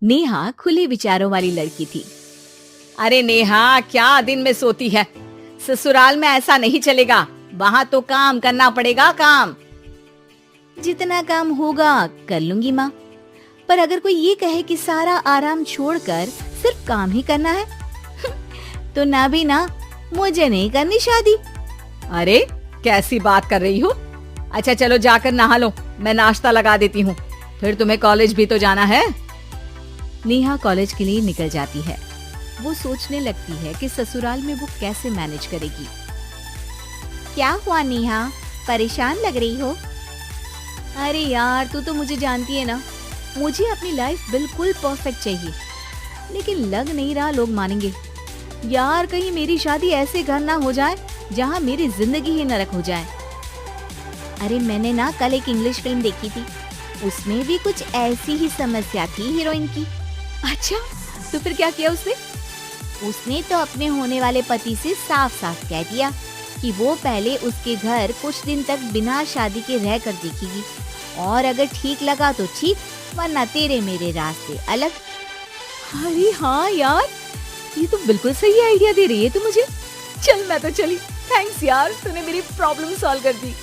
नेहा खुले विचारों वाली लड़की थी। अरे नेहा, क्या दिन में सोती है? ससुराल में ऐसा नहीं चलेगा, वहाँ तो काम करना पड़ेगा। काम जितना काम होगा कर लूंगी माँ, पर अगर कोई ये कहे कि सारा आराम छोड़कर सिर्फ काम ही करना है तो ना भी ना, मुझे नहीं करनी शादी। अरे कैसी बात कर रही हो? अच्छा चलो जाकर नहा लो, मैं नाश्ता लगा देती हूँ, फिर तुम्हें कॉलेज भी तो जाना है। नेहा कॉलेज के लिए निकल जाती है। वो सोचने लगती है कि ससुराल में वो कैसे मैनेज करेगी। क्या हुआ नेहा, परेशान लग रही हो? अरे यार, तू तो मुझे जानती है ना, मुझे अपनी लाइफ बिल्कुल परफेक्ट चाहिए, लेकिन लग नहीं रहा लोग मानेंगे। यार कहीं मेरी शादी ऐसे घर ना हो जाए जहाँ मेरी जिंदगी ही नरक हो जाए। अरे मैंने ना कल एक इंग्लिश फिल्म देखी थी, उसमें भी कुछ ऐसी ही समस्या थी हीरोइन की। अच्छा, तो फिर क्या किया उसने? उसने तो अपने होने वाले पति से साफ साफ कह दिया कि वो पहले उसके घर कुछ दिन तक बिना शादी के रह कर देखेगी, और अगर ठीक लगा तो ठीक, वरना तेरे मेरे रास्ते अलग। अरे हाँ यार, ये तो बिल्कुल सही आइडिया दे रही है तू मुझे। चल मैं तो चली, थैंक्स यार, तूने मेरी प्रॉब्लम सॉल्व कर दी।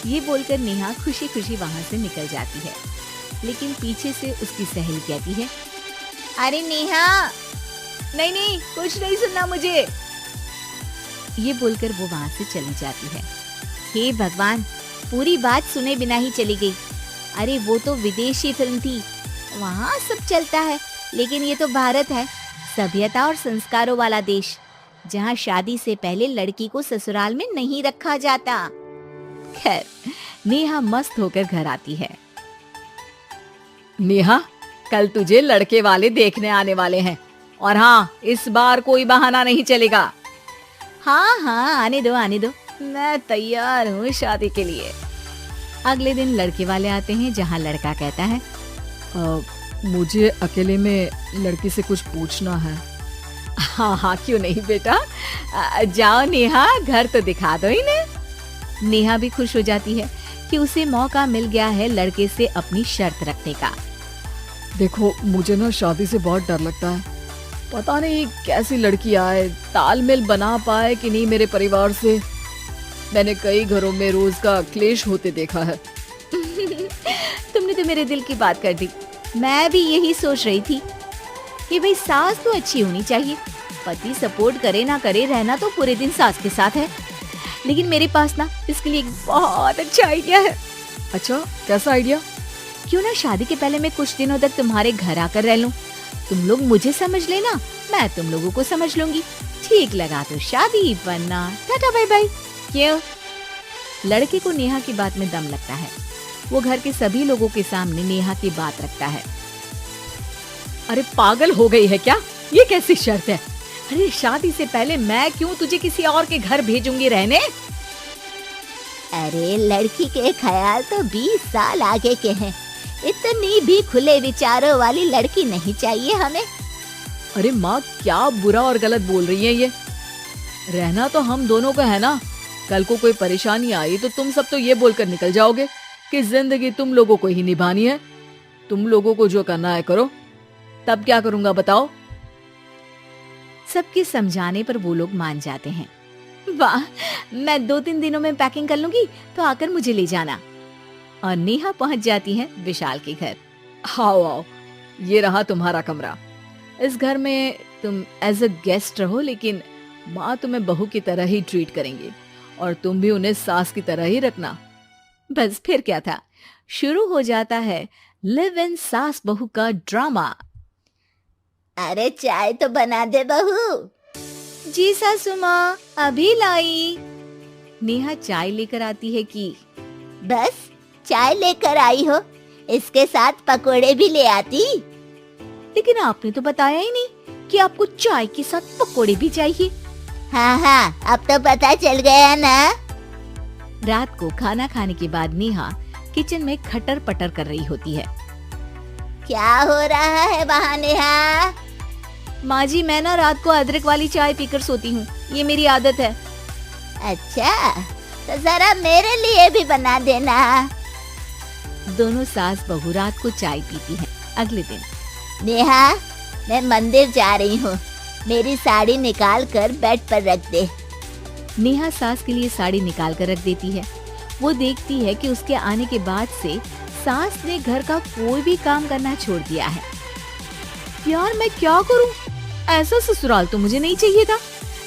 ये बोलकर नेहा खुशी खुशी वहाँ से निकल जाती है, लेकिन पीछे से उसकी सहेली कहती है, अरे नेहा, नहीं नहीं, कुछ नहीं सुनना मुझे। ये बोलकर वो वहाँ से चली जाती है। हे भगवान, पूरी बात सुने बिना ही चली गई। अरे वो तो विदेशी फिल्म थी, वहाँ सब चलता है, लेकिन ये तो भारत है, सभ्यता और संस्कारों वाला देश, जहाँ शादी से पहले लड़की को ससुराल में नहीं रखा जाता। खैर, नेहा मस्त होकर घर आती है। नेहा, कल तुझे लड़के वाले देखने आने वाले हैं, और हाँ, इस बार कोई बहाना नहीं चलेगा। हाँ हाँ, आने दो आने दो, मैं तैयार हूँ शादी के लिए। अगले दिन लड़के वाले आते हैं, जहाँ लड़का कहता है, मुझे अकेले में लड़की से कुछ पूछना है। हाँ हाँ, क्यों नहीं बेटा, जाओ नेहा, घर तो दिखा दो इन्हें। नेहा भी खुश हो जाती है कि उसे मौका मिल गया है लड़के से अपनी शर्त रखने का। देखो, मुझे ना शादी से बहुत डर लगता है, पता नहीं कैसी लड़की आए, तालमेल बना पाए कि नहीं मेरे परिवार से। मैंने कई घरों में रोज का क्लेश होते देखा है। तुमने तो मेरे दिल की बात कर दी। मैं भी यही सोच रही थी कि भाई सास तो अच्छी होनी चाहिए, पति सपोर्ट करे ना करे, रहना तो पूरे दिन सास के साथ है, लेकिन मेरे पास ना इसके लिए एक बहुत अच्छा आइडिया है। अच्छा, कैसा आइडिया? क्यों ना शादी के पहले मैं कुछ दिनों तक तुम्हारे घर आकर रह लूं, तुम लोग मुझे समझ लेना, मैं तुम लोगों को समझ लूंगी, ठीक लगा तो शादी, वरना टाटा बाय बाय। क्यों? लड़के को नेहा की बात में दम लगता है, वो घर के सभी लोगों के सामने नेहा की बात रखता है। अरे पागल हो गई है क्या? ये कैसी शर्त है? अरे शादी से पहले मैं क्यों तुझे किसी और के घर भेजूंगी रहने? अरे लड़की के ख्याल तो 20 साल आगे के हैं, इतनी भी खुले विचारों वाली लड़की नहीं चाहिए हमें। अरे माँ, क्या बुरा और गलत बोल रही है ये? रहना तो हम दोनों का है ना, कल को कोई परेशानी आई तो तुम सब तो ये बोलकर निकल जाओगे कि जिंदगी तुम लोगों को ही निभानी है, तुम लोगों को जो करना है करो। तब क्या करूंगा बताओ? सबके समझाने पर वो लोग मान जाते हैं। वाह, मैं 2-3 दिनों में पैकिंग कर लूंगी, तो आकर मुझे ले जाना। और नेहा पहुंच जाती है विशाल के घर। आओ आओ, ये रहा तुम्हारा कमरा। इस घर में तुम एज अ गेस्ट रहो, लेकिन माँ तुम्हें बहू की तरह ही ट्रीट करेंगे, और तुम भी उन्हें सास की तरह ही रखना। बस फिर क्या था, शुरू हो जाता है लिव इन सास बहू का ड्रामा। अरे चाय तो बना दे बहू। जी सासू माँ, अभी लाई। नेहा चाय लेकर आती है कि बस चाय लेकर आई हो, इसके साथ पकोड़े भी ले आती। लेकिन आपने तो बताया ही नहीं कि आपको चाय के साथ पकोड़े भी चाहिए। हाँ हाँ, अब तो पता चल गया ना। रात को खाना खाने के बाद नेहा किचन में खटर पटर कर रही होती है। क्या हो रहा है वहाँ नेहा? माँ जी, मैं ना रात को अदरक वाली चाय पीकर सोती हूँ, ये मेरी आदत है। अच्छा, तो जरा मेरे लिए भी बना देना। दोनों सास बहू रात को चाय पीती हैं। अगले दिन नेहा, मैं मंदिर जा रही हूँ, मेरी साड़ी निकाल कर बेड पर रख दे। नेहा सास के लिए साड़ी निकाल कर रख देती है। वो देखती है कि उसके आने के बाद से सास ने घर का कोई भी काम करना छोड़ दिया है। यार मैं क्या करूं? ऐसा ससुराल तो मुझे नहीं चाहिए था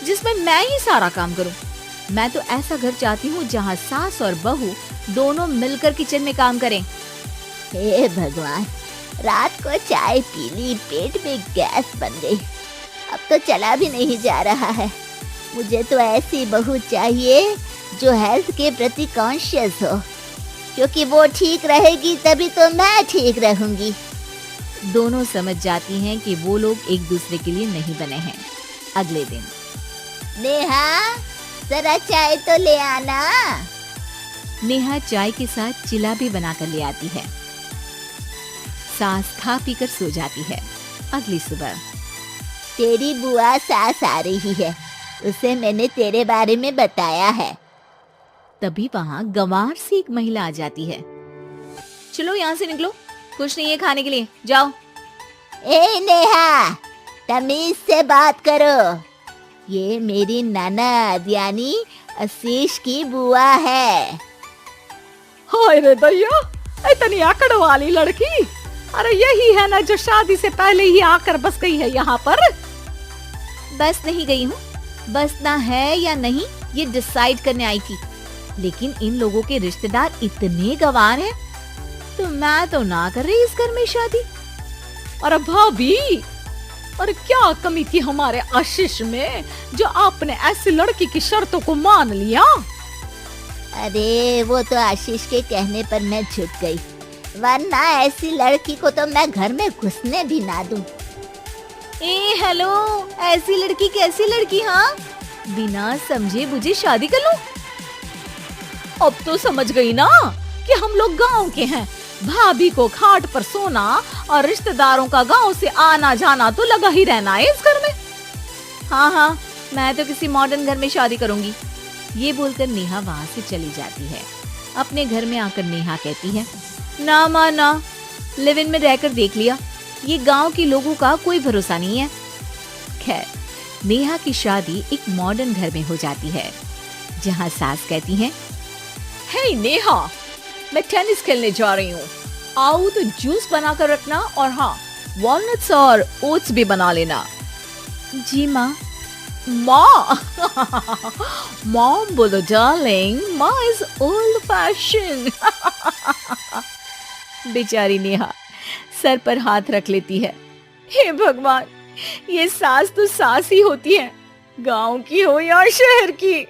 जिसमें मैं ही सारा काम करूं। मैं तो ऐसा घर चाहती हूँ जहाँ सास और बहू दोनों मिलकर किचन में काम करें। हे भगवान, रात को चाय पी ली, पेट में गैस बन गई, अब तो चला भी नहीं जा रहा है। मुझे तो ऐसी बहू चाहिए जो हेल्थ के प्रति कॉन्शियस हो, क्योंकि वो ठीक रहेगी तभी तो मैं ठीक रहूंगी। दोनों समझ जाती हैं कि वो लोग एक दूसरे के लिए नहीं बने हैं। अगले दिन नेहा, जरा चाय तो ले आना। नेहा चाय के साथ चिला भी बनाकर ले आती है। सास खा पीकर सो जाती है। अगली सुबह तेरी बुआ सास आ रही है, उसे मैंने तेरे बारे में बताया है। तभी वहाँ गंवार से एक महिला आ जाती है। चलो यहाँ से निकलो, कुछ नहीं है खाने के लिए, जाओ। ए नेहा, तमीज से बात करो, ये मेरी ननद यानी आशीष की बुआ है। हाय रे दैया, इतनी आकड़ वाली लड़की। अरे यही है ना जो शादी से पहले ही आकर बस गई है यहाँ पर। बस नहीं गई हूँ, बसना है या नहीं ये डिसाइड करने आई थी, लेकिन इन लोगों के रिश्तेदार इतने गंवार हैं, तो मैं तो ना कर रही इस घर में शादी। अरे भाभी, और क्या कमी थी हमारे आशीष में जो आपने ऐसी लड़की की शर्तों को मान लिया? अरे वो तो आशीष के कहने पर मैं झुक गई, वरना ऐसी लड़की को तो मैं घर में घुसने भी ना दूं। ए हेलो, ऐसी लड़की कैसी लड़की? हाँ, बिना समझे बुझे शादी कर लूं? अब तो समझ गई ना कि हम लोग गांव के हैं। भाभी को खाट पर सोना और रिश्तेदारों का गांव से आना जाना तो लगा ही रहना है इस घर में। हाँ हाँ, मैं तो किसी मॉडर्न घर में शादी करूंगी। ये बोलकर नेहा वहाँ से चली जाती है। अपने घर में आकर नेहा कहती है, ना माँ ना, लिव इन में रहकर देख लिया, ये गांव के लोगों का कोई भरोसा नहीं है। खैर, नेहा की शादी एक मॉडर्न घर में हो जाती है, जहाँ सास कहती है, हे नेहा, मैं टेनिस खेलने जा रही हूँ, आओ तो जूस बनाकर रखना, और हाँ, वॉलनट्स और ओट्स भी बना लेना। जी माँ। माँ मॉम बोलो डार्लिंग, माँ इज ओल्ड फैशन। बेचारी नेहा सर पर हाथ रख लेती है। हे भगवान, ये सास तो सास ही होती है, गांव की हो या शहर की।